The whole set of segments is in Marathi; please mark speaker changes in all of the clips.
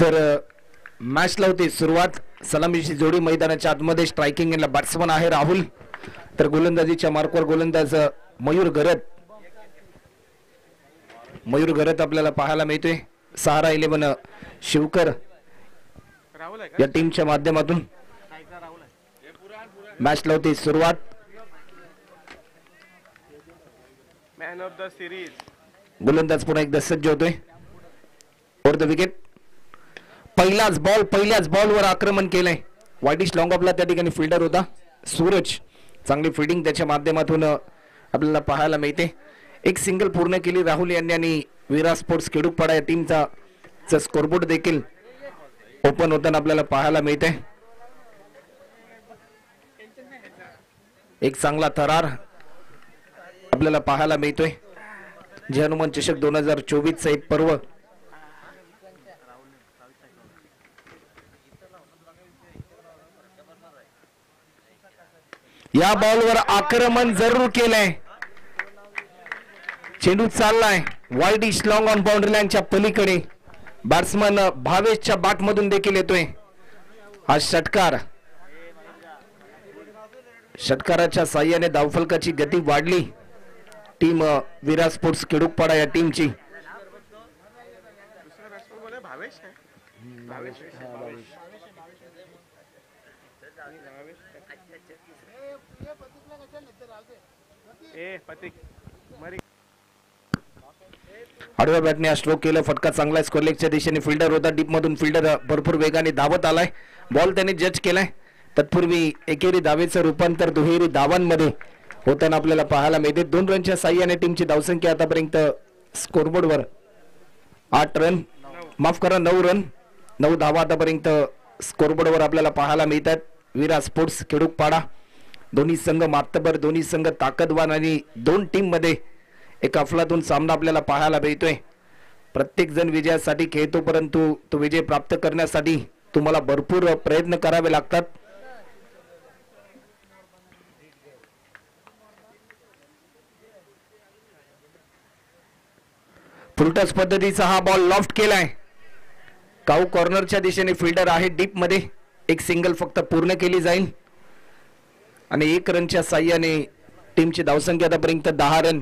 Speaker 1: तर मॅच लावते सुरुवात. सलामीची जोडी मैदानाच्या आतमध्ये. स्ट्रायकिंग एंडला बॅट्समन आहे राहुल. तर गोलंदाजीच्या मार्कवर गोलंदाज मयूर घरत आपल्याला पाहायला मिळतोय. सहारा 11 शिवकर या टीमच्या माध्यमातून मॅच लावते सुरुवात.
Speaker 2: Man of the series.
Speaker 1: गोलंदाज पुन्हा एकदा सज्ज होतोय. Over the wicket. पहिल्याच बॉलवर आक्रमण केलंय. वाईटिश लॉंग ऑफला त्या ठिकाणी फिल्डर होता सूरज. चांगली फिल्डिंग त्याच्या माध्यमातून आपल्याला पाहायला मिळते. एक सिंगल पूर्ण केली राहुल यांनी आणि विरा स्पोर्ट्स खेडूपाडा या टीमचा स्कोरबोर्ड देखील ओपन होताना आपल्याला पाहायला मिळते. एक चांगला थरार आपल्याला पाहायला मिळतोय. जय हनुमान चषक 2024 एक पर्व. या बॉलवर आक्रमण जरूर केलंय. चेंडू चाललाय वाईडिश लॉंग ऑन बाउंड्री लाईनच्या पलीकडे. बॅट्समन भावेशच्या बॅट मधून देखील येतोय हा षटकार. षटकाराच्या साह्याने धावफलकाची गती वाढली टीम विरा स्पोर्ट्स खेडूपाडा या टीमची. आडव्या बॅटने स्ट्रोक केलं. फटका चांगला स्कोरलेगच्या दिशेने. फिल्डर होता डीप मधून. फिल्डर भरपूर वेगाने धावत आलाय. बॉल त्याने जज केलाय. तत्पूर्वी एकेरी धावेचं रूपांतर दुहेरी धावांमध्ये होताना आपल्याला पाहायला मिळते. 2 रनच्या साह्याने टीमची धावसंख्या आतापर्यंत स्कोरबोर्डवर 8 रन, माफ करा 9 रन, 9 धावा आतापर्यंत स्कोरबोर्डवर आपल्याला पाहायला मिळतात. विरा स्पोर्ट्स खेडूपाडा दोन्ही संघ मातबर, दोन्ही संघ ताकदवान आणि 2 टीम मध्ये एक अफलातून सामना आपल्याला पाहायला मिळतोय. प्रत्येक जण विजयासाठी खेळतो, परंतु तो विजय प्राप्त करण्यासाठी तुम्हाला भरपूर प्रयत्न करावे लागतात. फुलटॉस पद्धतीचा हा बॉल लॉफ्ट केलाय. काऊ कॉर्नरच्या दिशेने फिल्डर आहे डीप मध्ये. एक सिंगल फक्त पूर्ण केली जाईल आणि 1 रनच्या साह्याने टीमची धावसंख्या आतापर्यंत 10 रन.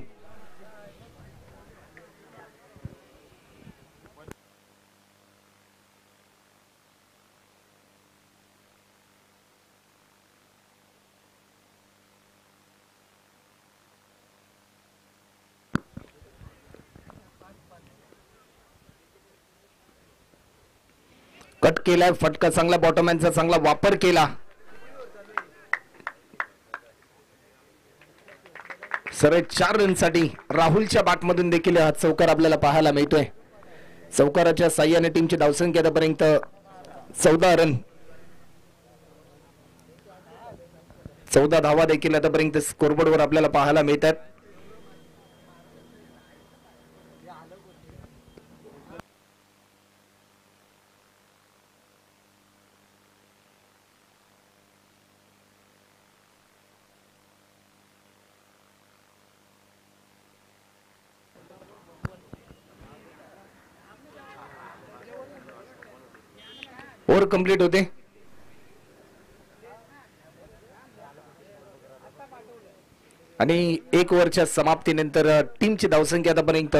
Speaker 1: कट केलाय. फटका चांगला. बॉटमॅनचा चांगला वापर केला. सरळ 4 रनसाठी राहुलच्या बॅटमधून देखील हा चौकार आपल्याला पाहायला मिळतोय. चौकाराच्या साह्याने टीमची धावसंख्या आतापर्यंत 14 रन. 14 धावा देखील आतापर्यंत स्कोरबोर्डवर आपल्याला पाहायला मिळतात. ओव्हर कंप्लीट होते. आणि 1 ओव्हरच्या समाप्तीनंतर टीमची धावसंख्या आतापर्यंत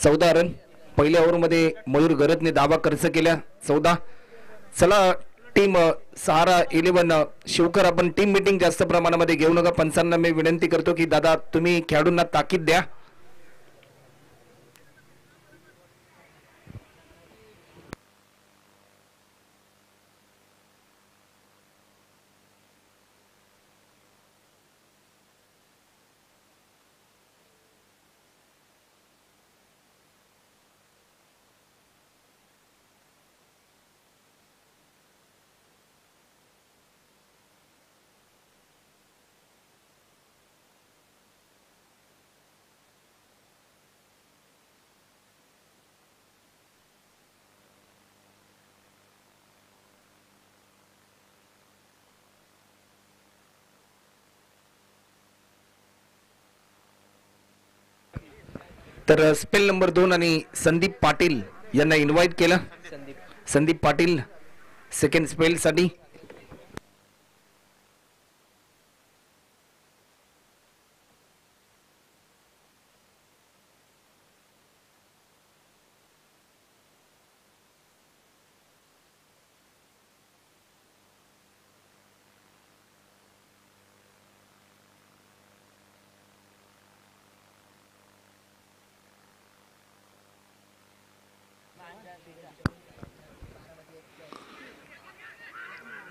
Speaker 1: 14 रन. पहिल्या ओव्हरमध्ये मयूर घरतने धावा खर्च केल्या 14. चला टीम सहारा 11 शिवकर, आपण टीम मीटिंग जास्त प्रमाणामध्ये घेऊ नका. पंचांना मी विनंती करतो की दादा तुम्ही खेळाडूंना ताकीद द्या. तर स्पेल नंबर 2 आणि संदीप पाटील यांना इन्व्हाइट केलं. संदीप पाटील सेकंड स्पेलसाठी.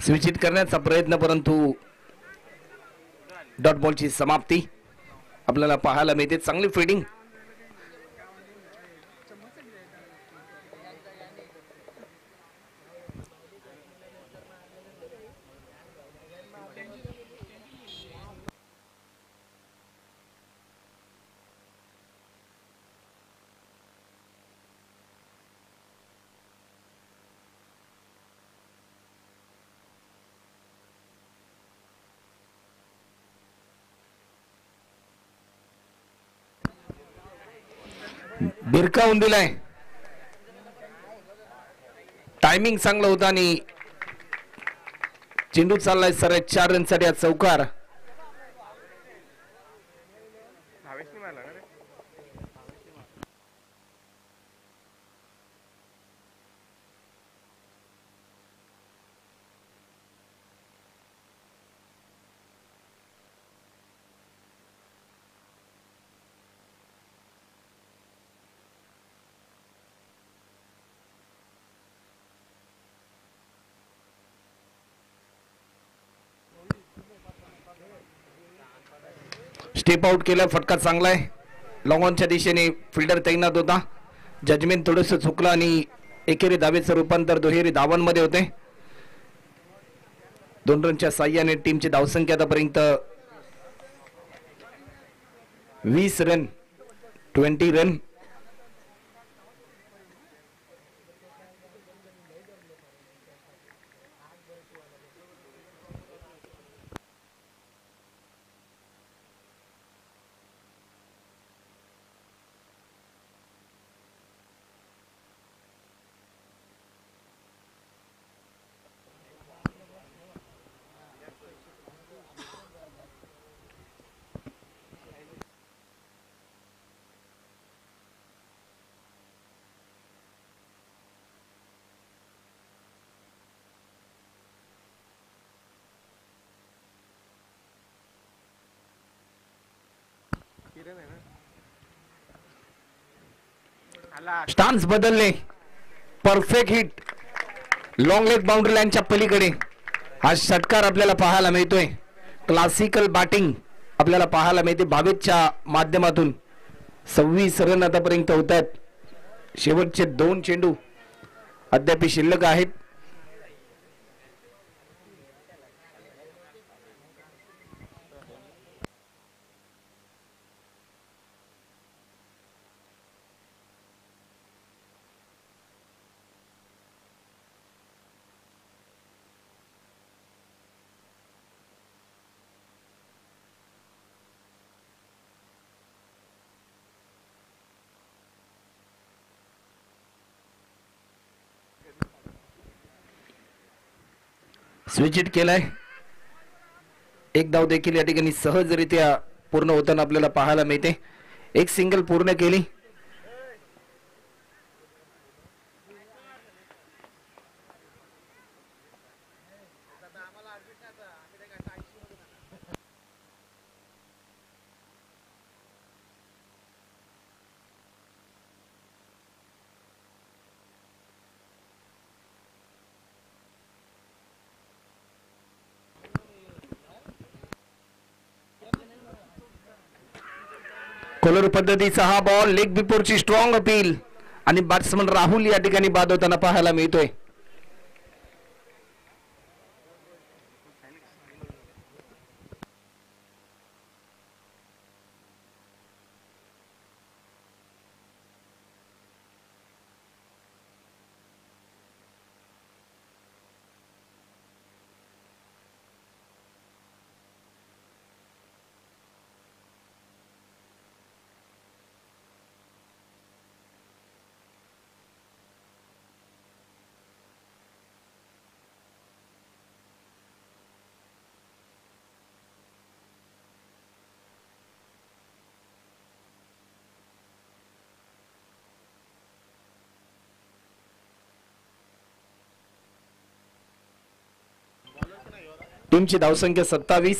Speaker 1: स्विच हिट करण्याचा प्रयत्न, परंतु डॉट बॉलची समाप्ती आपल्याला पाहायला मिळते. चांगली फिल्डिंग. बिरकावून दिलाय. टायमिंग चांगलं होतं आणि चेंडू चाललाय सरळ 4 रनसाठी. चौकार.
Speaker 2: धावेश नाही मारला ना रे.
Speaker 1: स्टेप आउट केलं. फटका चांगला आहे. लॉंग ऑनच्या दिशेने फिल्डर तैनात होता. जजमेंट थोडस चुकलं आणि एकेरी धावेचं रूपांतर दुहेरी धावांमध्ये होते. 2 रनच्या साह्याने टीमची धावसंख्या आतापर्यंत 20 रन, 20 रन.
Speaker 2: किरण आहे ना. आला.
Speaker 1: स्टान्स बदलले. Perfect hit. Long leg boundary लाईनच्या पलीकडे हा षटकार आपल्याला पाहायला मिळतोय. क्लासिकल बॅटिंग आपल्याला पाहायला मिळते. भावेशच्या माध्यमातून 26 रन आतापर्यंत होत आहेत. शेवटचे 2 चेंडू अद्याप शिल्लक आहेत. स्विच हिट केलाय. एक धाव देखील या ठिकाणी सहजरित्या पूर्ण होताना आपल्याला पाहायला मिळते. एक सिंगल पूर्ण केली. कोलर पद्धतीचा हा बॉल लेग बिफोरची स्ट्रॉंग अपील आणि बॅट्समन राहुल या ठिकाणी बाद होताना पाहायला मिळतोय. टीमची धावसंख्या 27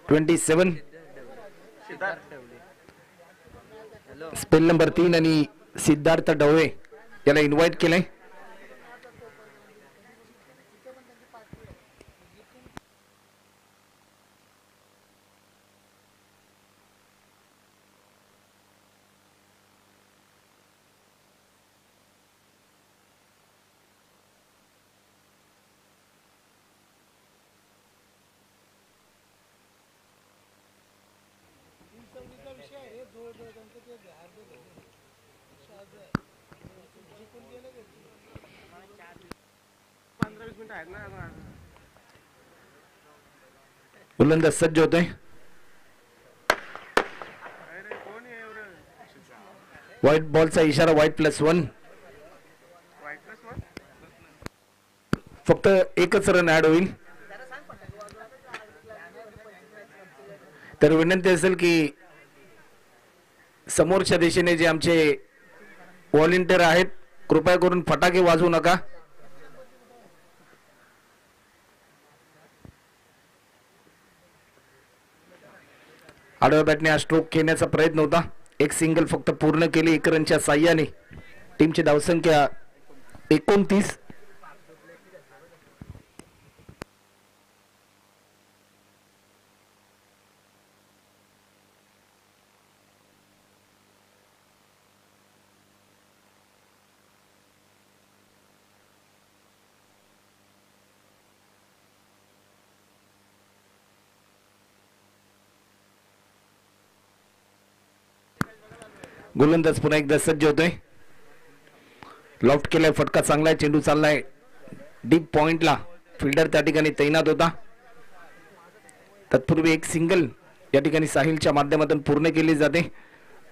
Speaker 1: 27. स्पेल नंबर 3 आणि सिद्धार्थ ढवळे याला इन्व्हाइट केलंय. गोलंदाज सज्ज होतोय. व्हाईट बॉलचा इशारा, व्हाईट +1. फक्त एकच रन ऍड होईल. तर विनंती असेल की समोरच्या दिशेने जे आमचे व्हॉलेंटियर आहेत कृपया करून फटाके वाजवू नका. आडव्या बॅटने हा स्ट्रोक खेळण्याचा प्रयत्न होता. एक सिंगल फक्त पूर्ण केली 1 रनच्या साह्याने. टीमची धावसंख्या 29. गोलंदाज पुन्हा एकदा सज्ज होतोय. लॉफ्ट केलाय, फटका चांगलाय, चेंडू चाललाय डीप पॉइंटला. फिल्डर त्या ठिकाणी तैनात होता. तत्पूर्वी एक सिंगल या ठिकाणी साहिलच्या माध्यमातून पूर्ण केली जाते.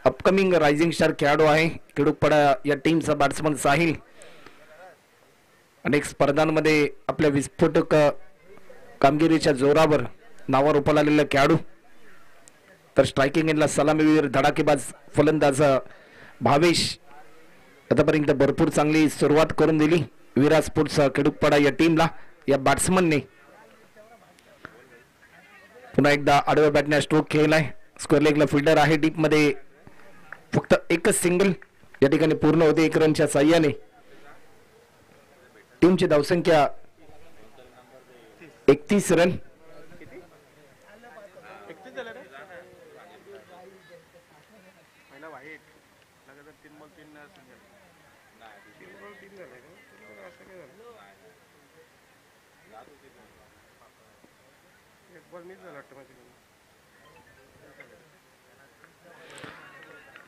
Speaker 1: अपकमिंग रायझिंग स्टार खेळाडू आहे केडुकपाडा या टीमचा बॅट्समन साहिल. अनेक स्पर्धांमध्ये आपल्या विस्फोटक कामगिरीच्या जोरावर नावावर रूपाला आलेला खेळाडू. तर स्ट्रायकिंग एंडला सलामीवीर धडाकेबाज फलंदाज भावेश आतापर्यंत भरपूर चांगली सुरुवात करून दिली विराज स्पोर्ट्स केडुकपाडा या टीमला. या बॅट्समनने पुन्हा एकदा आडव्या बॅटने स्ट्रोक खेळलाय. स्क्वेअर लेगला फिल्डर आहे. डीप मध्ये फक्त एकच सिंगल या ठिकाणी पूर्ण होते 1 रनच्या साह्याने. टीमची धावसंख्या 31 रन.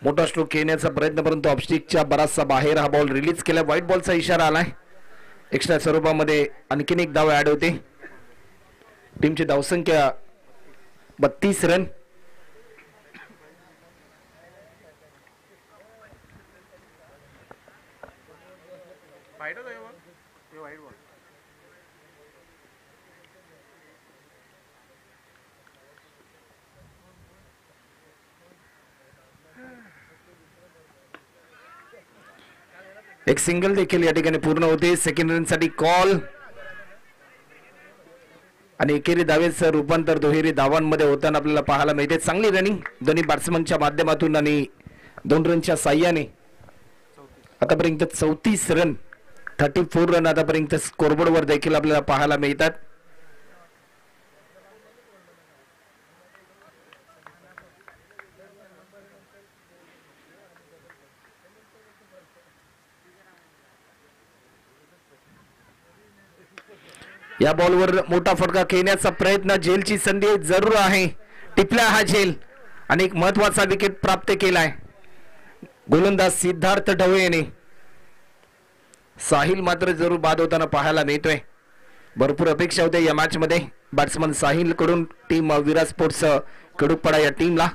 Speaker 1: मोठा स्ट्रोक खेळण्याचा प्रयत्न परंतु ऑफस्टिकच्या बराचसा बाहेर हा बॉल रिलीज केला. व्हाईट बॉलचा इशारा आलाय. एक्स्ट्रा स्वरूपामध्ये आणखीन एक धाव ऍड होते. टीमची धावसंख्या 32 रन. एक सिंगल देखील या ठिकाणी पूर्ण होते. सेकंड रन साठी कॉल आणि एकेरी धावेचं रूपांतर दुहेरी धावांमध्ये होताना आपल्याला पाहायला मिळते. चांगली रनिंग दोन्ही बॅट्समनच्या माध्यमातून आणि 2 रनच्या साह्याने आतापर्यंत 34 रन 34 रन आतापर्यंत स्कोरबोर्डवर देखील आपल्याला पाहायला मिळतात. या बॉलवर मोठा फटका खेळण्याचा प्रयत्न. झेलची संधी जरूर आहे. टिपला हा झेल आणि एक महत्वाचा विकेट प्राप्त केलाय गोलंदाज सिद्धार्थ ढवळे याने. साहिल मात्र जरूर बाद होताना पाहायला मिळतोय. भरपूर अपेक्षा होत्या या मॅच मध्ये बॅट्समन साहिल कडून टीम विराज स्पोर्ट्स केडुकपाडा या टीमला.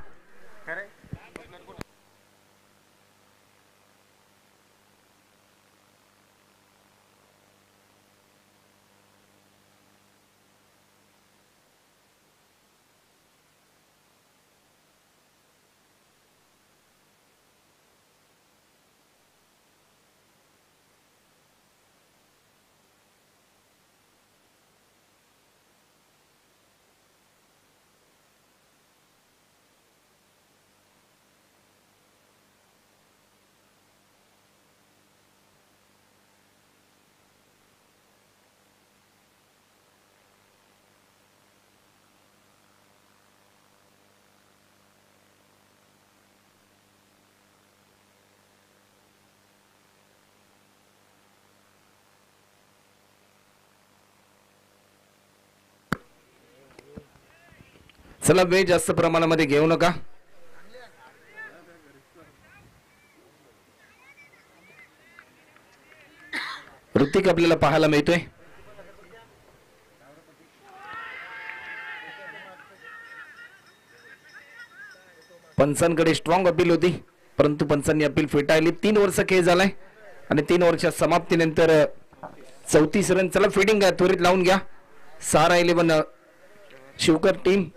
Speaker 1: चला वेळ जास्त प्रमाणामध्ये घेऊ नका. ऋतिक आपल्याला पाहायला मिळतोय. पंचांकडे स्ट्रॉंग अपील होती, परंतु पंचांनी अपील फेटाळली. 3 वर्ष खेळ झालाय आणि 3 वर्षाच्या समाप्तीनंतर 34 रन. चला फिडिंग आहे, त्वरित लावून घ्या. सारा 11 शिवकर टीम.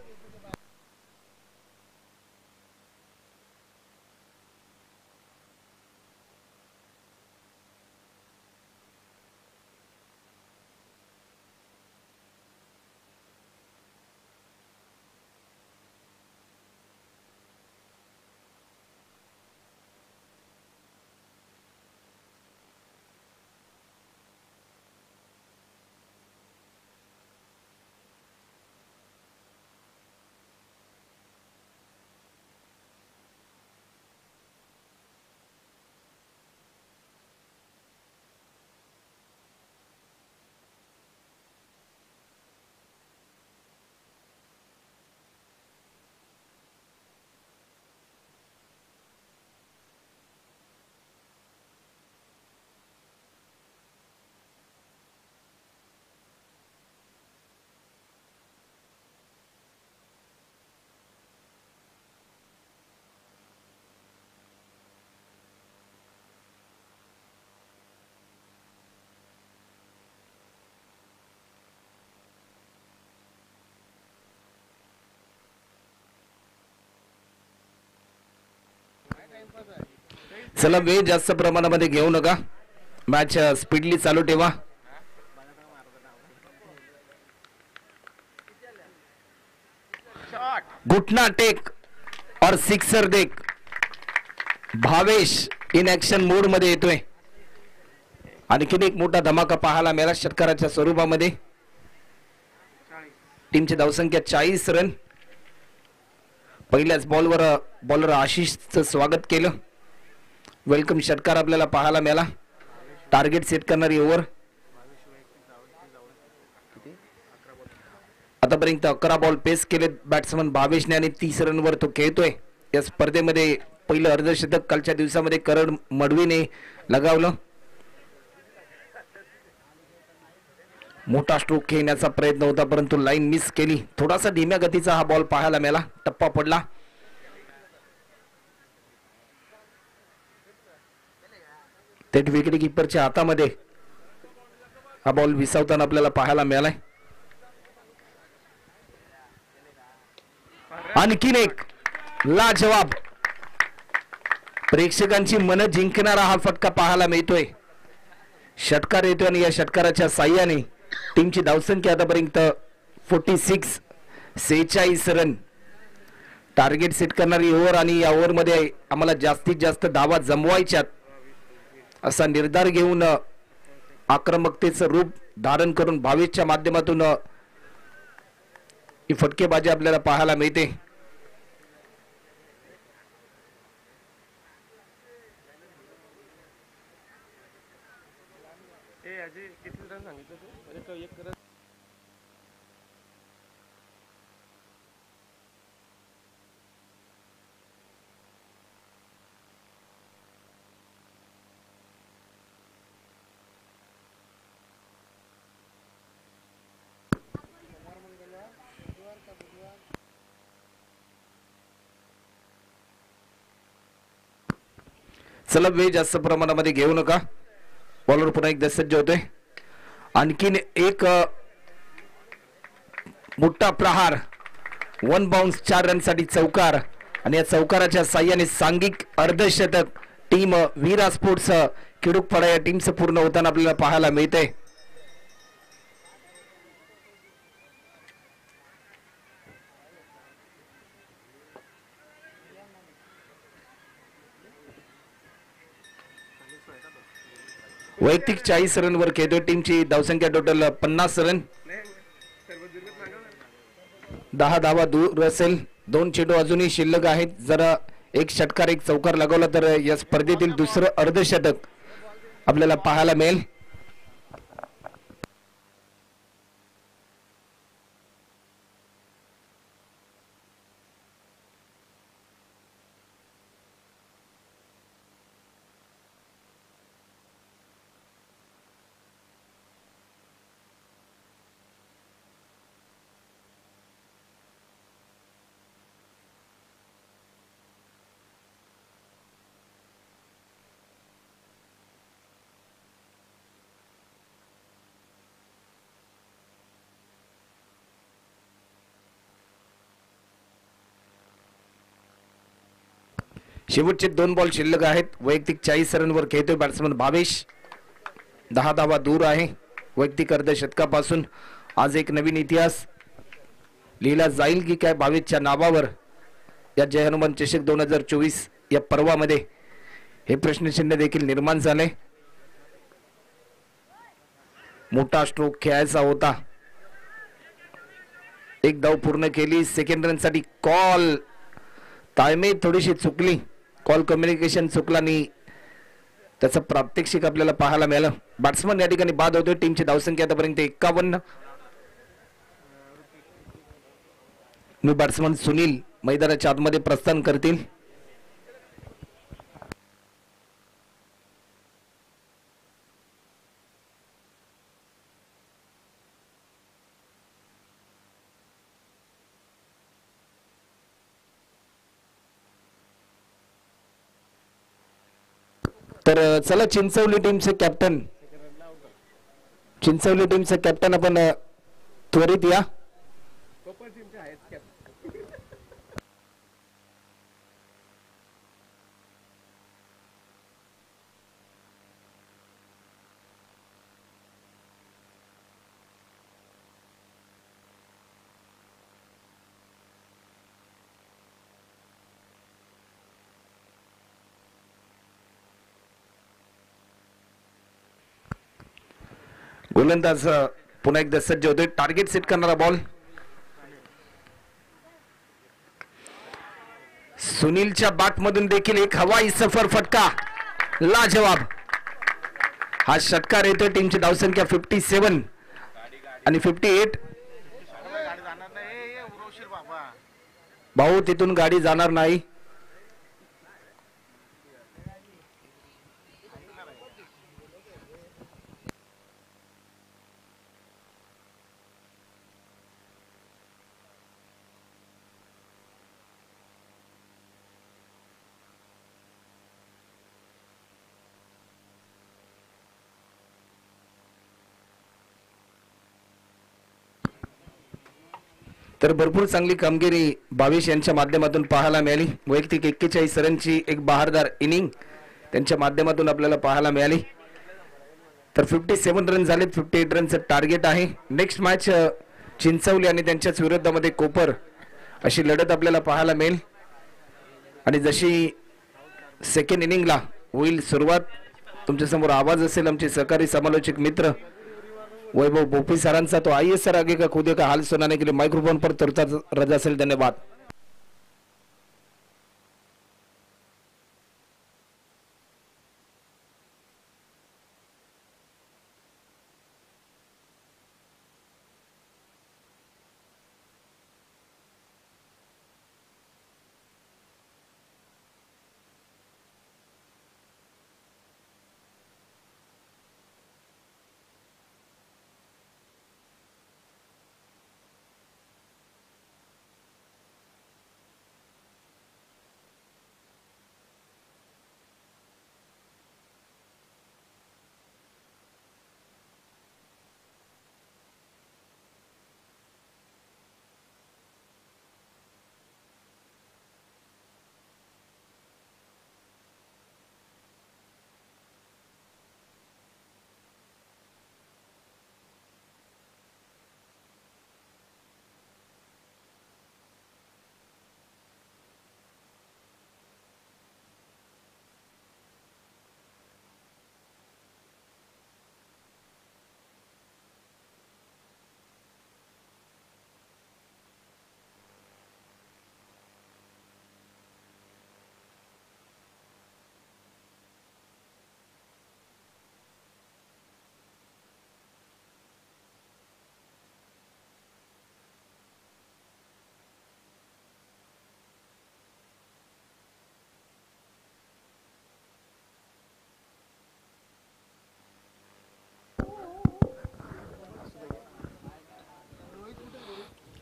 Speaker 1: चला वेळ जास्त प्रमाणामध्ये घेऊ नका. मॅच स्पीडली चालू ठेवा. घुटना टेक और सिक्सर देख. भावेश इन ऍक्शन मोड मध्ये येतोय. आणखीन एक मोठा धमाका पाहायला मिळाला षटकाराच्या स्वरूपामध्ये. टीमची धावसंख्या 40 रन. पहिल्याच बॉलवर बॉलर आशिषचं स्वागत केलं. वेलकम षटकार आपल्याला पाहायला मिळाला. टार्गेट सेट करणारी ओव्हर. आतापर्यंत 11 बॉल पेस केले बॅट्समन भावेशने आणि 30 रनवर तो खेळतोय. या स्पर्धेमध्ये पहिलं अर्धशतक कालच्या दिवसामध्ये करण मडवीने लगावलं. मोठा स्ट्रोक खेळण्याचा प्रयत्न होता, परंतु लाईन मिस केली. थोडासा धीम्या गतीचा हा बॉल पाहायला मिळाला. टप्पा पडला. थेट विकेट किपरच्या हातामध्ये हा बॉल विसावताना आपल्याला पाहायला मिळालाय. आणखीन एक लाजवाब प्रेक्षकांची मन जिंकणारा हा फटका पाहायला मिळतोय. षटकार येतोय आणि या षटकाराच्या साह्याने टीमची धावसंख्या आतापर्यंत 46 रन. टार्गेट सेट करणारी ओव्हर आणि या ओव्हर मध्ये आम्हाला जास्तीत जास्त धावा जमवायच्यात असा निर्धार घेऊन आक्रमकतेचं रूप धारण करून भावेशच्या माध्यमातून ही फटकेबाजी आपल्याला पाहायला मिळते. चला वेळ जास्त प्रमाणामध्ये घेऊ नका. बॉलर पुन्हा एकदा सज्ज होतोय. आणखीन एक मोठा प्रहार. 1 बाउन्स 4 रन साठी चौकार आणि या चौकाराच्या साह्याने सांघिक अर्धशतक टीम वीरा स्पोर्ट्स किडुकपाडा या टीमचं पूर्ण होताना आपल्याला पाहायला मिळतंय. वैयक्तिक 40 रनवर खेळतोय. टीमची धावसंख्या टोटल 50 रन. 10 धावा दूर असेल. 2 चेंडू अजूनही शिल्लक आहेत. जरा एक षटकार एक चौकार लागवला तर या स्पर्धेतील दुसरं अर्धशतक आपल्याला पाहायला मिळेल. शेवटचे 2 बॉल शिल्लक आहेत. वैयक्तिक 40 रनवर खेळतोय बॅट्समन भावेश. 10 धावा दूर आहे वैयक्तिक अर्धशतकापासून. आज एक नवीन इतिहास लिहिला जाईल की काय भावेशच्या नावावर या जय हनुमान चषक 2024 या पर्वामध्ये, हे प्रश्नचिन्ह देखील निर्माण झाले. मोठा स्ट्रोक खेळायचा होता. एक धाव पूर्ण केली. सेकंड रन साठी कॉल ताळमेळ थोडीशी चुकली. कॉल कम्युनिकेशन चुकला आणि त्याचं प्रात्यक्षिक आपल्याला पाहायला मिळालं. बॅट्समन या ठिकाणी बाद होतोय. टीमची धावसंख्या आतापर्यंत 51. बॅट्समन सुनील मैदानाच्या आतमध्ये प्रस्थान करतील. तर चला चिंचवली टीमचे कॅप्टन आपण त्वरित या. गोलंदाज पुन्हा एकदा सज्ज होतोय. टार्गेट सेट करणारा बॉल. सुनीलच्या बॅट मधून देखील एक हवाई सफर फटका. लाजवाब हा षटकार येतोय. टीमची धावसंख्या 57 आणि 58. भाऊ तिथून गाडी जाणार नाही. तर भरपूर चांगली कामगिरी भावेश यांच्या माध्यमातून पाहायला मिळाली. वैयक्तिक 41 रनची एक बहारदार इनिंग त्यांच्या माध्यमातून आपल्याला पाहायला मिळाली. तर 57 रन झाले. 58 रनचं टार्गेट आहे. नेक्स्ट मॅच चिंचवली आणि त्यांच्याच विरोधामध्ये कोपर अशी लढत आपल्याला पाहायला मिळेल. आणि जशी सेकंड इनिंगला होईल सुरुवात, तुमच्या समोर आवाज असेल आमचे सहकारी समालोचक मित्र वैभव बोपी सरांचा. तो आइए सर आगे का खुदे का हाल सुनाने के लिए माइक्रोफोन पर तुरंत रजा असेल. धन्यवाद.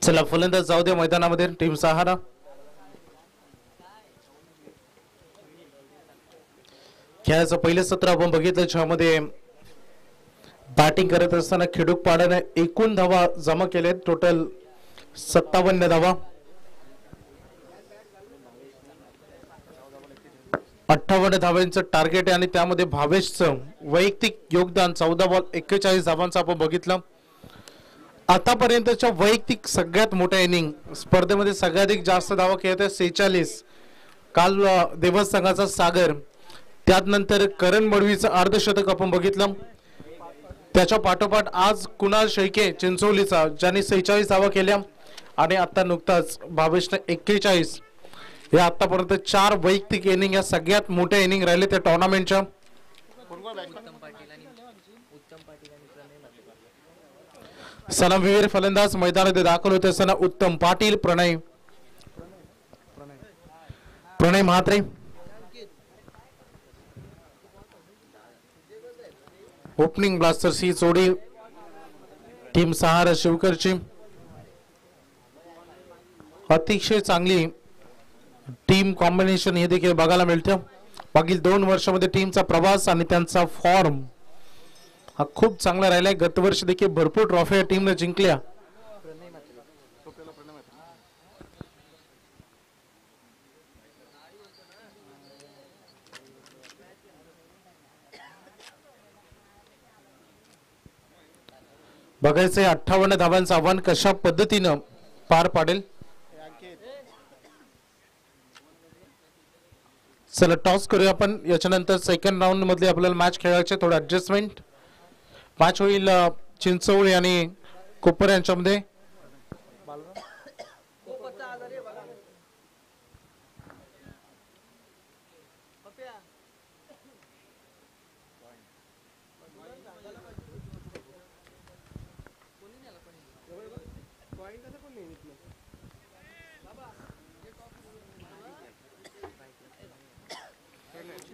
Speaker 3: चला फलंदाज जाऊ दे मैदानामध्ये. टीम सहारा खेळाचं पहिलं सत्र आपण बघितलं, ज्यामध्ये बॅटिंग करत असताना खिडूकपाड्याने एकूण धावा जमा केले. टोटल 57 धावा. 58 धावांचं टार्गेट आहे आणि त्यामध्ये भावेशचं वैयक्तिक योगदान 14 बॉल 41 धावांचं आपण बघितलं. आतापर्यंतच्या वैयक्तिक सगळ्यात मोठ्या इनिंग स्पर्धेमध्ये सगळ्याधिक जास्त धावा खेळत 46. काल देवस संघाचा सागर, त्यानंतर करण मडवीचं अर्धशतक आपण बघितलं. त्याच्या पाठोपाठ आज कुणाल शेळके चिंचोलीचा ज्यांनी 46 धावा केल्या आणि आता नुकताच भावेशने 41. या आतापर्यंत 4 वैयक्तिक इनिंग या सगळ्यात मोठ्या इनिंग राहिले त्या टुर्नामेंटच्या. सलामीवीर फलंदाज मैदानात दाखल होते असताना उत्तम पाटील, प्रणय म्हात्रे, ओपनिंग ब्लास्टर्स ही जोडी टीम सहारा शिवकरची. अतिशय चांगली टीम कॉम्बिनेशन हे देखील बघायला मिळतं. मागील 2 वर्षामध्ये टीमचा प्रवास आणि त्यांचा फॉर्म हा खूप चांगला राहिलाय. गत वर्षी देखील भरपूर ट्रॉफी टीमने जिंकल्या. बघायचंय 58 धावांचं आव्हान कशा पद्धतीनं पार पाडेल. चला टॉस करूया आपण. याच्यानंतर सेकंड राऊंड मध्ये आपल्याला मॅच खेळायचे. थोडं ऍडजस्टमेंट मॅच होईल चिंचोळी आणि कोपर यांच्यामध्ये.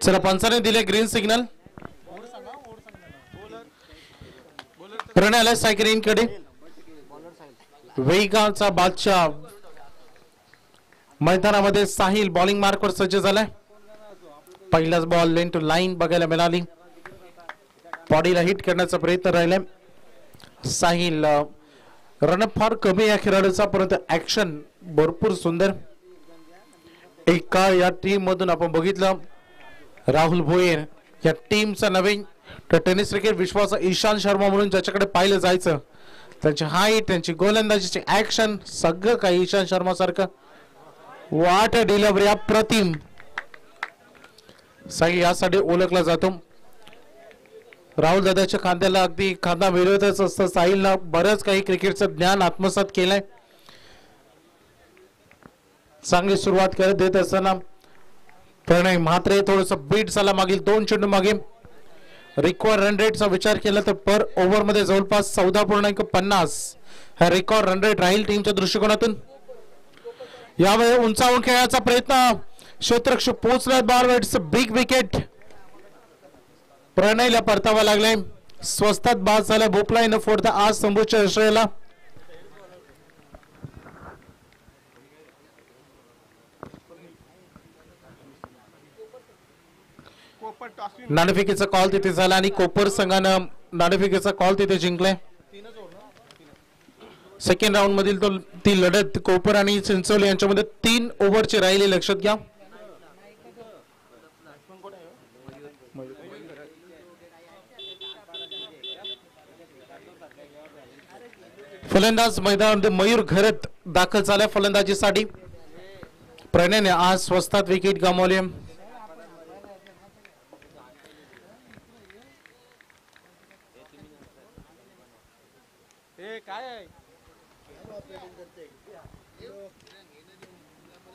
Speaker 3: चला पंचाने दिले ग्रीन सिग्नल. रन आलाय सायकलिंग कडे. वेगाचा बादशाह मैदानामध्ये साहिल बॉलिंग मार्कवर सज्ज झालाय. पहिलाच बॉल लेन टू लाईन बघायला मिळाली. बॉडीला हिट करण्याचा प्रयत्न राहिलाय साहिल. रनअप फार कमी या खेळाडूचा, परंतु ऍक्शन भरपूर सुंदर. एका या टीम मधून आपण बघितलं राहुल भोयर या टीमचा नवीन टेनिस क्रिकेट विश्वाचा ईशांत शर्मा म्हणून ज्याच्याकडे पाहिलं जायचं. त्यांची हाईट, त्यांची गोलंदाजीची ऍक्शन सगळं काही ईशांत शर्मा सारखं. वाट डिलिव्हरी अप्रतिम. साई यासाठी ओळखला जातो. राहुल दादाच्या खांद्याला अगदी खांदा मिळवतच असतं. साहिलनं बरंच काही क्रिकेटचं ज्ञान आत्मसात केलंय. चांगली सुरुवात करत देत असताना प्रणय म्हात्रे थोडस बीट झाला मागील 2 चेंडू मागे. रिकॉर्ड रन रेटचा विचार केला तर पर ओव्हर मध्ये जवळपास 14.50 हा रिकॉर्ड रन रेट राहील टीमच्या दृष्टिकोनातून. यावेळी उंचावून खेळण्याचा प्रयत्न, क्षेत्ररक्षक पोहोचला. बारवेट्स बिग विकेट. प्रणयला परतावा लागलाय. स्वस्तात बाद झाला. भोपळा न फोडता आज संभूच्या आश्रयाला. नाणेफेकीचा कॉल तिथे झाला आणि कोपर संघानं नाणेफेकीचा कॉल तिथे जिंकलाय. सेकंड राऊंड मधील ती लढत कोपर आणि चिंचोली यांच्यामध्ये 3 ओव्हरची राहिली. लक्षात घ्या. फलंदाज मैदानामध्ये मयूर घरत दाखल झालाय फलंदाजीसाठी. प्रणयने आज स्वस्तात विकेट गमावली.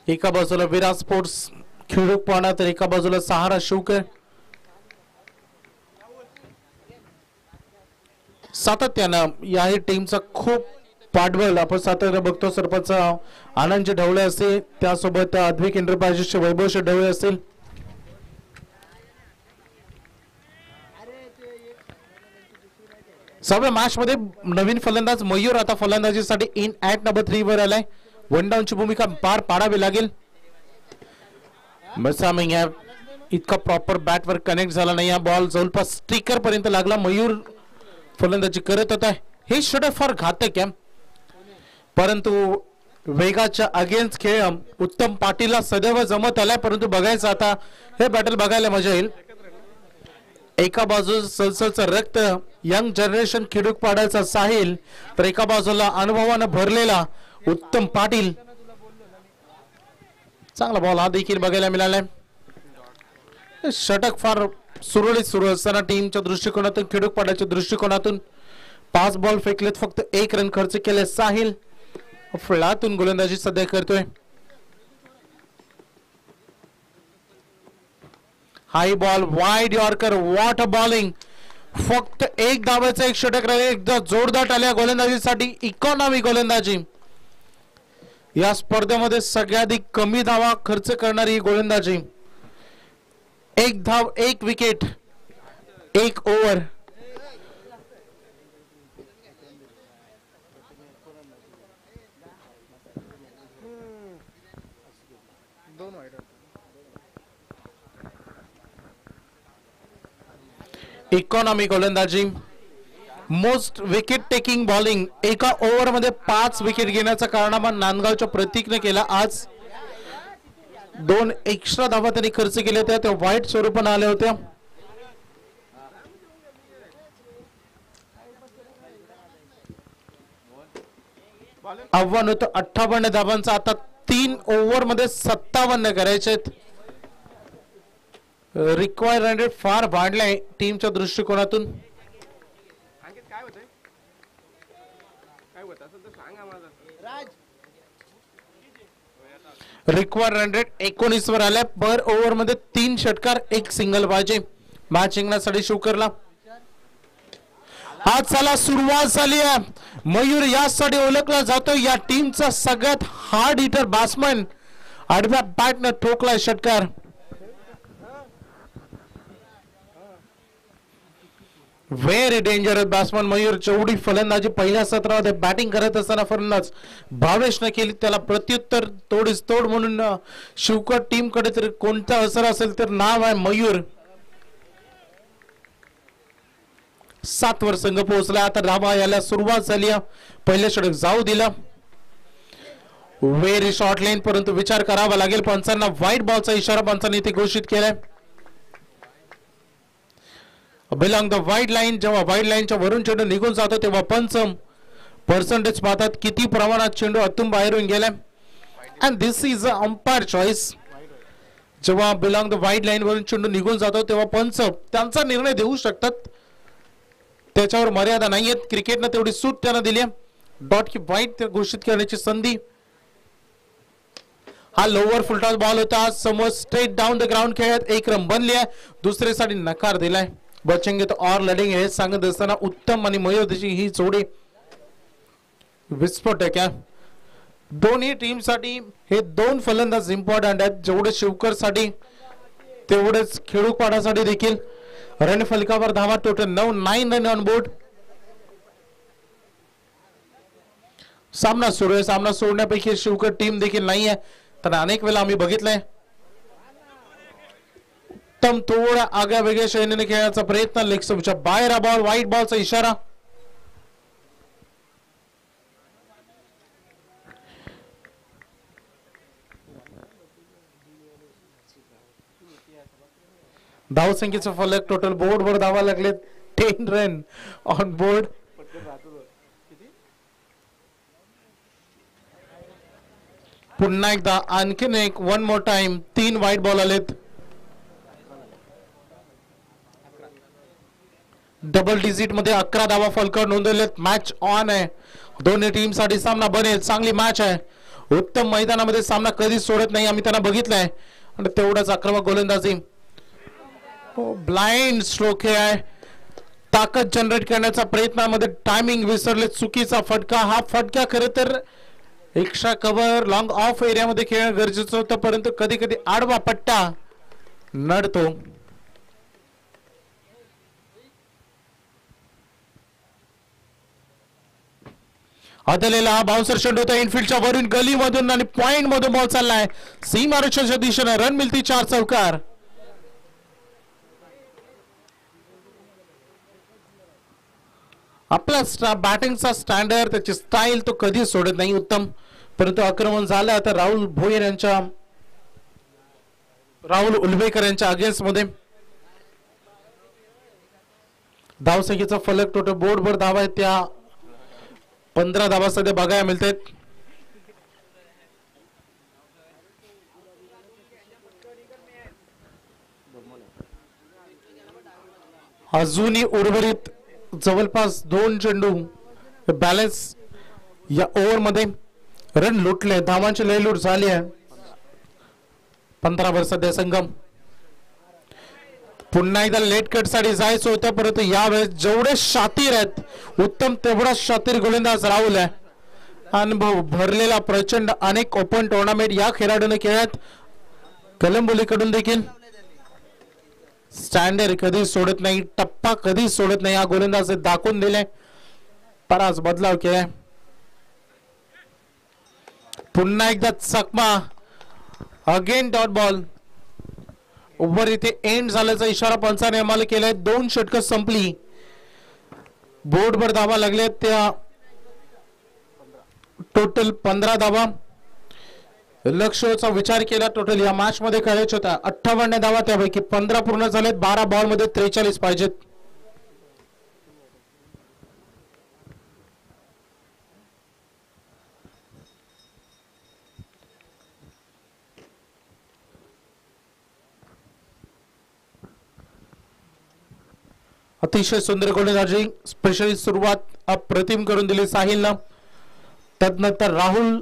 Speaker 3: एका बाजूला विराट स्पोर्ट्स खिळूकपाडा तर एका बाजूला सहारा शिवकर. सातत्यानं या टीमचा खूप पाठबळ आपण सातत्यानं बघतो. सरपंच आनंद ढवळे असतील, त्यासोबत अद्विक एंटरप्राइजेसचे वैभव ढवळे असतील. सहाव्या मॅच मध्ये नवीन फलंदाज मयूर आता फलंदाजीसाठी इन ॲट नंबर 3 वर आलाय. 1 डाऊनची भूमिका पार पाडावी लागेल. इतका प्रॉपर बॅटवर कनेक्ट झाला नाही. हा बॉल जवळपास स्टिकर पर्यंत लागला. मयूर फलंदाजी करत होता. हे षटक फार घातक आहे, परंतु वेगाच्या अगेन्स्ट खेळ उत्तम पाटीलला सदैव जमत आलाय, परंतु बघायचं आता हे बॅटल बघायला मजा येईल. एका बाजूस सलसलचं रक्त यंग जनरेशन खिडूक पाडायचा साहिल, तर एका बाजूला अनुभवानं भरलेला उत्तम पाटील. चांगला बॉल हा देखील बघायला मिळालाय. षटक फार सुरळीत सुरू असताना टीमच्या दृष्टिकोनातून खिडूक पाडायच्या दृष्टिकोनातून 5 बॉल फेकलेत, फक्त 1 रन खर्च केले. साहिल फळातून गोलंदाजी सध्या करतोय. High ball wide yorker, what a bowling. फक्त 1 धावाचं 1 षटक राहिले. एकदा जोरदार आल्या गोलंदाजीसाठी. इकॉनॉमी गोलंदाजी या स्पर्धेमध्ये सगळ्याधिक कमी धावा खर्च करणारी ही गोलंदाजी. 1 धाव 1 विकेट 1 ओव्हर. इकॉनॉमी गोलंदाजी. Most wicket taking bowling. एका ओव्हर मध्ये 5 विकेट घेण्याचा कारनामा नांदगावच्या प्रतीकने केला. आज 2 एक्स्ट्रा धावा त्यांनी खर्च केल्या होत्या, त्या वाईट स्वरूपाने आल्या होत्या. आव्हान होतं 58 धावांचा. आता 3 ओव्हर मध्ये 57 करायचे. रिक्वायर्ड रन रेट फार वाढलाय टीमच्या दृष्टिकोनातूून.
Speaker 2: अंकित काय होतंय? काय होत असेल तर सांग आम्हाला.
Speaker 3: रिक्वायर्ड रन रेट 19 वर आलाय. पर ओव्हर मध्ये 3 षटकार 1 सिंगल पाहिजे मॅच जिंकण्यासाठी शुकरला. आज चला सुरुवात झाली आहे. मयूर यासाठी ओळखला जातो या टीमचा सगळ्यात हार्ड हिटर बॅट्समन. आडव्या बॅटने ठोकलाय षटकार. Very dangerous batsman Mayur. जेवढी फलंदाजी पहिल्या सत्रामध्ये बॅटिंग करत असताना फलंदाज भावेशने केली, त्याला प्रत्युत्तर तोडीस तोड म्हणून शिवकर टीम कडे तरी कोणता असर असेल तर नाव आहे मयूर. 7 वर संघ पोहोचला. आता धावा यायला सुरुवात झाली. पहिले षटक जाऊ दिलं. व्हेरी शॉर्ट लाईन, परंतु विचार करावा लागेल. पंचांना व्हाईट बॉलचा इशारा पंचांनी इथे घोषित केलाय. Belong the white line. जेव्हा व्हाईट लाईनच्या वरून चेंडू निघून जातो तेव्हा पंच पर्सेंटेज पाहतात किती प्रमाणात चेंडू आतून बाहेरून गेलाय. And this is a umpire choice. जेव्हा बिलॉंग द व्हाईट लाईन वरून चेंडू निघून जातो तेव्हा पंच त्यांचा निर्णय देऊ शकतात. त्याच्यावर मर्यादा नाहीयेत. क्रिकेटनं तेवढी सूट त्यांना दिली. डॉट की व्हाईट घोषित करण्याची संधी. हा लोअर फुलटॉस बॉल होता. समोर स्ट्रेट डाऊन द ग्राउंड खेळत 1 रन बनली आहे. दुसऱ्यासाठी नकार दिलाय. बचेंगे तो और लढेंगे हे सांगत असताना उत्तम आणि मयूरची ही जोडी विस्फोटक आहे. दोन्ही टीमसाठी हे 2 फलंदाज इम्पॉर्टंट आहेत. जेवढे शिवकर साठी तेवढेच खेडूपाडासाठी देखील. रन फलकावर धावा टोटल 9 रन ऑन बोर्ड. सामना सुरू आहे. सामना सोडण्यापैकी शिवकर टीम देखील नाही आहे. त्यांना अनेक वेळा आम्ही बघितलंय उत्तम थोडा आगळ्या वेगळ्या शैलीने खेळण्याचा प्रयत्न. लेग स्टंपच्या बाहेर हा बॉल. व्हाईट बॉलचा इशारा. धावसंख्येचा फलक टोटल बोर्ड वर धावा लागले 10 रन ऑन बोर्ड. पुन्हा एकदा आणखीन एक 1 मोर टाइम 3 व्हाईट बॉल आलेत. डबल डिजिट मध्ये 11 धावा फलकावर नोंदवलेत. मॅच ऑन आहे. दोन्ही टीम साठी सामना बनेल. चांगली मॅच आहे. उत्तम मैदानामध्ये सामना कधीच सोडत नाही आम्ही त्यांना बघितलंय. आणि तेवढाच आक्रमक गोलंदाजी. ब्लाइंड स्ट्रोक हे आहे. ताकद जनरेट करण्याचा प्रयत्नामध्ये टायमिंग विसरले. चुकीचा फटका. हा फटका खरं तर एक्स्ट्रा कव्हर लॉंग ऑफ एरियामध्ये खेळणं गरजेचं होतं, परंतु कधी कधी आडवा पट्टा नडतो. आदलेला हा बाउन्सर चेंडू होता इनफिल्डच्या वरून गलीमधून आणि पॉइंट मधून बॉल चाललाय सीमारेषेच्या दिशेने. रन मिळती 4 चौकार. आपला बॅटिंगचा स्टँडर्ड त्याची स्टाईल तो कधी सोडत नाही. उत्तम परंतु आक्रमण झालं आता राहुल उलवेकर यांच्या अगेन्स्ट मध्ये. धावसंख्येचा फलक टोटल बोर्डवर धावा आहेत त्या 15 धावा सध्या बघायला मिळतात. अजूनही उर्वरित जवळपास 2 चेंडू बॅलन्स या ओव्हर मध्ये रन लुटले, धावांची लयलूट झाली आहे. 15 वर सध्या संगम. पुन्हा एकदा लेट कट साठी जायचं होतं परंतु यावेळेस जेवढे शातीर आहेत उत्तम तेवढा शातीर गोलंदाज राहुल आहे. अनुभव भरलेला प्रचंड अनेक ओपन टुर्नामेंट या खेळाडूने खेळत. कलंबोलीकडून देखील स्टँडर्ड कधी सोडत नाही, टप्पा कधी सोडत नाही, या गोलंदाज दाखवून दिले. परास बदलाव केलाय. पुन्हा एकदा चकमा. Again dot ball. ओव्हर इथे एंड झाल्याचा इशारा पंचाने आम्हाला केलाय. 2 षटकं संपली. बोर्डवर धावा लागल्या त्या टोटल 15 धावा. लक्ष्यचा विचार केला टोटल या मॅच मध्ये खेळायच्या होत्या 58 धावा, त्यापैकी 15 पूर्ण झालेत. 12 बॉल मध्ये 43 पाहिजेत. अतिशय सुंदर गोलंदाजी, स्पेशली सुरुवात अप्रतिम करून दिली साहिलनं. तदनंतर राहुल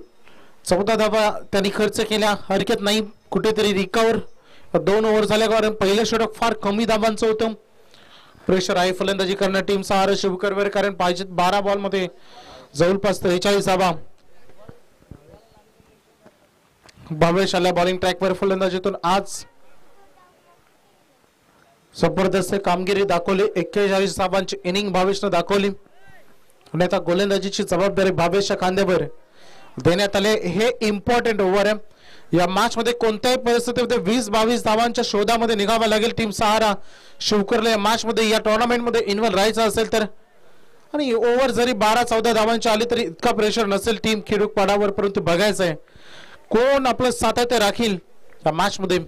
Speaker 3: 14 धावा त्यांनी खर्च केल्या. हरकत नाही, कुठेतरी रिकवर. 2 ओव्हर झाल्या कारण पहिलं षटक फार कमी धावांचं होतं. प्रेशर आहे फलंदाजी करणार टीम सहारा शिवकरवर, कारण पाहिजेत 12 बॉल मध्ये जवळपास 43 धावा. भावेश आल्या बॉलिंग ट्रॅकवर. फलंदाजीतून आज जबरदस्त कामगिरी दाखवली. 41 धावांची इनिंग भावेशनं दाखवली आणि आता गोलंदाजीची जबाबदारी भावेशच्या खांद्यावर देण्यात आले. हे इम्पॉर्टंट ओव्हर आहे. या मॅच मध्ये कोणत्याही परिस्थितीमध्ये 20-22 धावांच्या शोधामध्ये निघावं लागेल टीम सहारा शिवकरला या मॅच मध्ये, या टुर्नामेंट मध्ये इन्व्हॉल्व राहायचं असेल तर. आणि ओव्हर जरी 12-14 धावांची आली तरी इतका प्रेशर नसेल टीम खिडूकपाडावर, परंतु बघायचं आहे कोण आपलं सातत्य राखील या मॅच मध्ये.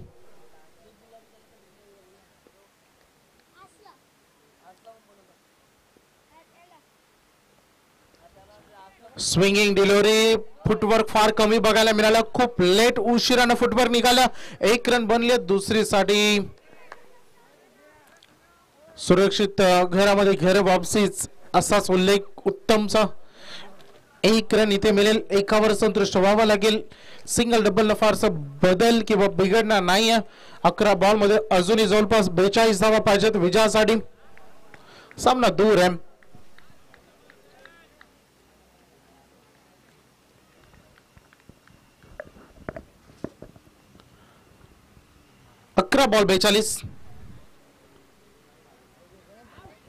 Speaker 3: Swinging delivery. फुटवर्क फार कमी बघायला मिळाला. खूप लेट उशिरानं फुटवर्क निघाला. 1 रन बनले. दुसरीसाठी सुरक्षित घरामध्ये घर वापसीच असाच उल्लेख उत्तमचा. 1 रन इथे मिळेल. एकावर संतुष्ट व्हावं लागेल. सिंगल डबल फारसं बदल किंवा बिघडणार नाही. 11 बॉल मध्ये अजूनही जवळपास 42 धावा पाहिजेत विजयासाठी. सामना दूर आहे. 11 बॉल 42.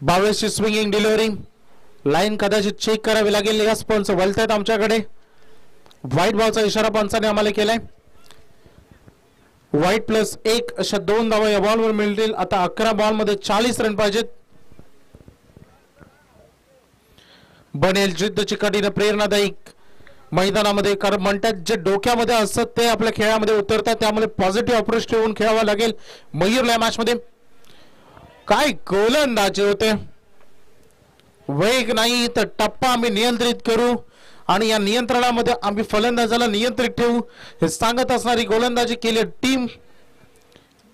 Speaker 3: भावेशची स्विंगिंग डिलिव्हरी. लाईन कदाचित चेक करावी लागेल. या स्पॉन्स वळतायत आमच्याकडे. व्हाईट बॉलचा इशारा पंचाने आम्हाला केलाय. व्हाईट +1 अशा 2 धावा या बॉलवर मिळतील. आता 11 बॉल मध्ये 40 रन पाहिजेत. बनेल जिद्दची कठीण प्रेरणादायी मैदानामध्ये, कारण म्हणतात जे डोक्यामध्ये असतात ते आपल्या खेळामध्ये उतरतात. त्यामुळे पॉझिटिव्ह अप्रोच ठेवून खेळावा लागेल मयूरला या मॅच मध्ये. काय गोलंदाजी होते. वेग नाही तर टप्पा आम्ही नियंत्रित करू आणि या नियंत्रणामध्ये आम्ही फलंदाजाला नियंत्रित ठेवू हे सांगत असणारी गोलंदाजी केली टीम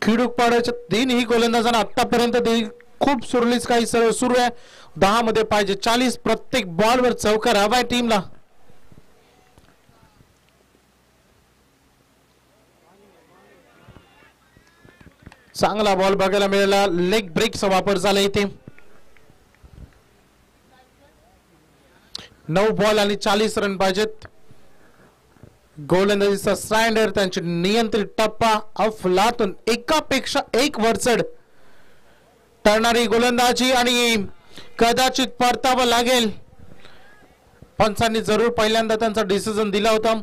Speaker 3: खिडूकपाड्याच्या. 3ही गोलंदाजांना आतापर्यंत खूप सुरळीत काही सुरू आहे. 10 मध्ये पाहिजे 40. प्रत्येक बॉलवर चौकार हवाय टीमला. चांगला बॉल बघायला मिळाला. लेग ब्रेकचा वापर झाला इथे. 9 बॉल आणि 40 रन पाहिजेत. गोलंदाजीचा स्टँडर्ड, त्यांचे नियंत्रित टप्पा अफलातून एकापेक्षा एक वरचढ ठरणारी गोलंदाजी आणि कदाचित परतावं लागेल. पंचांनी जरूर पहिल्यांदा त्यांचा डिसिजन दिला होता.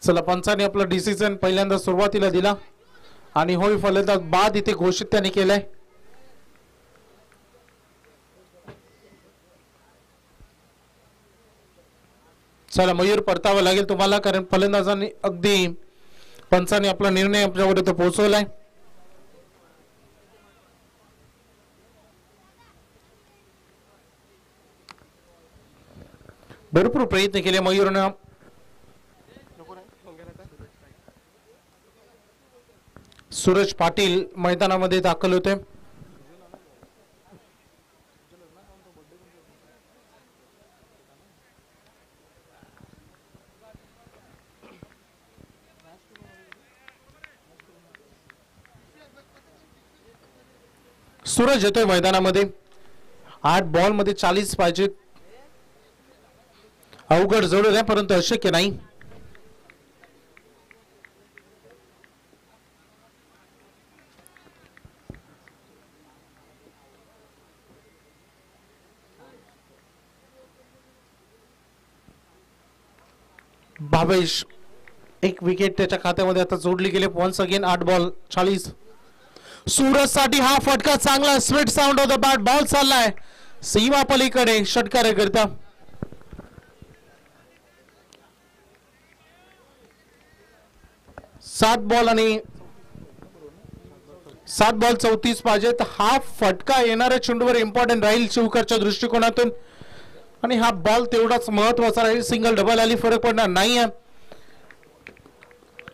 Speaker 3: चला पंचाने आपला डिसिजन पहिल्यांदा सुरुवातीला दिला. आणि होय फलंदाज बाद इथे घोषित त्यांनी केलंय. चला मयूर परतावा लागेल तुम्हाला, कारण फलंदाजांनी अगदी पंचाने आपला निर्णय आपल्यापर्यंत पोहोचवलाय. भरपूर प्रयत्न केले मयूरनं. सूरज पाटील मैदानामध्ये दाखल होते. सूरज येतोय मैदानामध्ये. 8 बॉल मध्ये 40 पाहिजेत. अवघड जवळ आहे परंतु अशक्य नाही. भावेश एक विकेट त्याच्या खात्यामध्ये आता जोडली गेली. Once again 8 ball 40. सूरज साठी हा फटका चांगला. Sweet sound of the bat. Ball चाललाय सीमा पलीकडे षटकार करता. 7 बॉल आणि 7 बॉल 34 पाहिजेत. हा फटका येणाऱ्या चेंडूवर इम्पॉर्टंट राहील शिवकरच्या दृष्टिकोनातून, आणि हा बॉल तेवढाच महत्वाचा राहील. सिंगल डबल आली फरक पडणार नाहीये.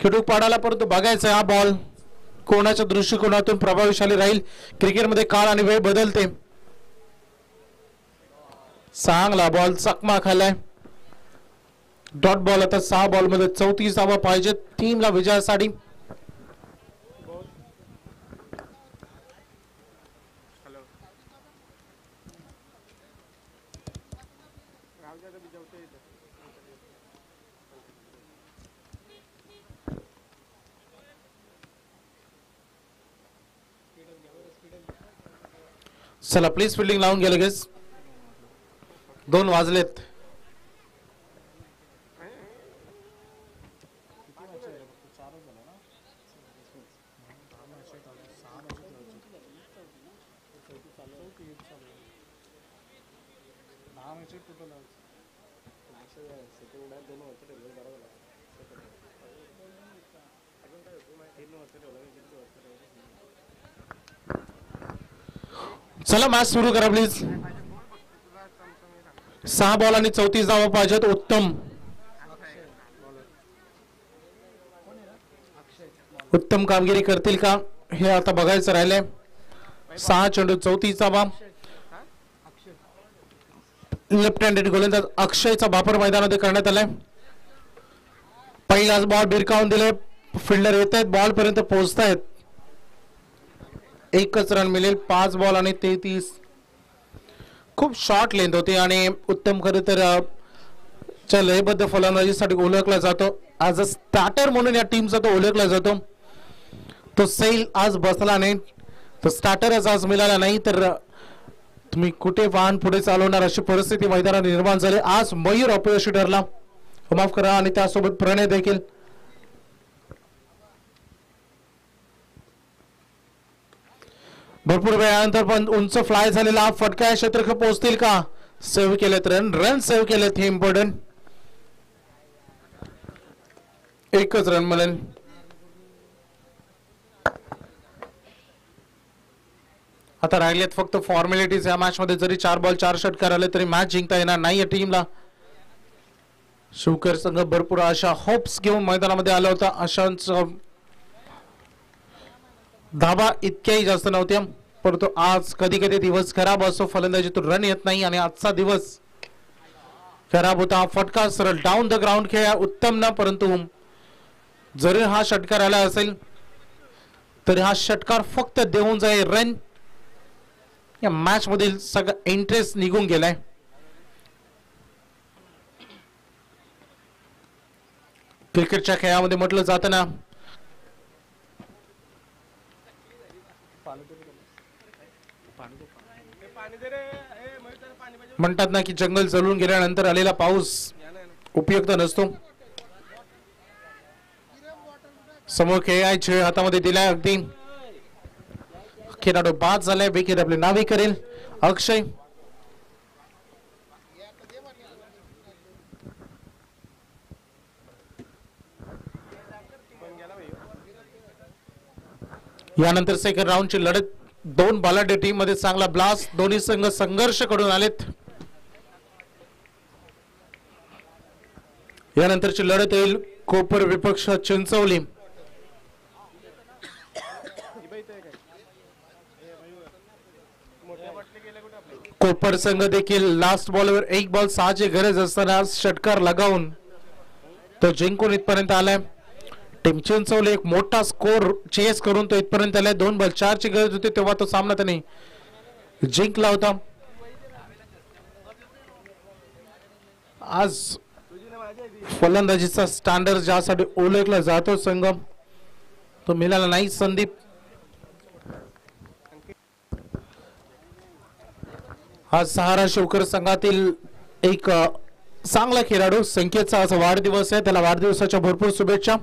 Speaker 3: खेळूक पाडाला परंतु बघायचं हा बॉल कोणाच्या दृष्टिकोनातून प्रभावशाली राहील. क्रिकेटमध्ये काळ आणि वेळ बदलते. चांगला बॉल चकमा खालाय. डॉट बॉल आता 6 बॉल मध्ये 34 धावा पाहिजेत टीमला विजयासाठी. चला प्लीज फिल्डिंग लावून घ्या लगेच. 2 वाजलेत. चला मॅच सुरू करा प्लीज. 6 बॉल आणि 34 धावा पाहिजेत. उत्तम कामगिरी करतील का हे आता बघायचं राहिलंय. 6 चेंडू 34 धावा. लेफ्ट हँडेड गोलंदाज अक्षयचा वापर मैदानामध्ये करण्यात आलाय. पहिलाच बॉल भिरकावून दिले. फिल्डर येत आहेत बॉल पर्यंत पोहोचतायत. एकच रन मिळेल. 5 बॉल आणि 33. खूप शॉर्ट लेंथ होती आणि उत्तम खरं तर लयबद्ध फलंदाजीसाठी ओळखला जातो. ॲज अ स्टार्टर म्हणून या टीमचा तो ओळखला जातो. तो सैल आज बसला नाही, तो स्टार्टरच आज मिळाला नाही तर तुम्ही कुठे वाहन पुढे चालवणार अशी परिस्थिती मैदानात निर्माण झाली. आज मयूर अपयशी ठरला, माफ करा, आणि त्यासोबत प्रणय देखील. भरपूर वेळानंतर पण उंच फ्लाय झालेला हा फटका या क्षेत्रफळ पोहोचतील का. सेव्ह केलेत रन सेव्ह केलेत, हे इम्पॉर्टंट. एकच रन मिळेल. आता राहिलेत फक्त फॉर्मॅलिटीज या मॅच मध्ये. जरी 4 बॉल 4 षटकार आले तरी मॅच जिंकता येणार नाही या टीमला. शिवकर संघ भरपूर अशा होप्स घेऊन मैदानामध्ये आला होता. अशांचं धाबा इतक्याही जास्त नव्हत्या, परंतु आज कधी कधी दिवस खराब असतो, फलंदाजीतून रन येत नाही आणि आजचा दिवस खराब होता. हा फटका सरळ डाऊन द ग्राउंड खेळा उत्तम ना, परंतु जरी हा षटकार आला असेल तरी हा षटकार फक्त देऊन जाईल रन. या मॅच मधील सगळं इंटरेस्ट निघून गेलाय. क्रिकेटच्या खेळामध्ये म्हटलं जातं ना, म्हणतात ना की जंगल जळून गेल्यानंतर आलेला पाऊस उपयुक्त नसतो. समोर खेळायचे हातामध्ये दिलाय अगदी खेळाडू बाद झालाय. विकेट आपली नावी करेल अक्षय. यानंतर सेकंड राऊंडची लढत दोन बलाढ्य टीम मध्ये चांगला ब्लास्ट. दोन्ही संघ संघर्ष करून आलेत. यानंतरची लढत येईल कोपर विपक्ष चिंचवली. कोपर संघ देखील लास्ट बॉलवर एक बॉल 6ची गरज असताना षटकार लगावून तो जिंकून इथपर्यंत आलाय. टीम चिंचवली एक मोठा स्कोर चेस करून तो इथपर्यंत आलाय. 2 बॉल 4ची गरज होती तेव्हा तो सामना त्याने जिंकला होता. आज फलंदाजीचा स्टँडर्ड ज्यासाठी ओळखला जातो संघ तो मिळाला नाही. संदीप आज सहारा शिवकर संघातील एक चांगला खेळाडू संकेतचा आज वाढदिवस आहे. त्याला वाढदिवसाच्या भरपूर शुभेच्छा.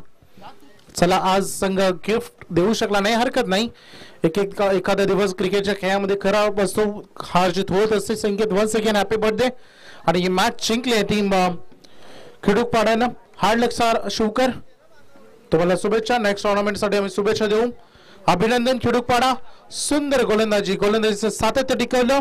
Speaker 3: चला आज संघ गिफ्ट देऊ शकला नाही हरकत नाही. एखादा दिवस क्रिकेटच्या खेळामध्ये खराब असतो हार जीत होत असते. संकेत वन्स अगेन हॅपी बर्थडे. आणि ही मॅच जिंकली टीम खिडूकपाड्यानं. हार्ड लक शिवकर तुम्हाला शुभेच्छा. नेक्स्ट टुर्नामेंट साठी आम्ही शुभेच्छा देऊ. अभिनंदन खिडूकपाडा. सुंदर गोलंदाजीचं सातत्य टिकवलं.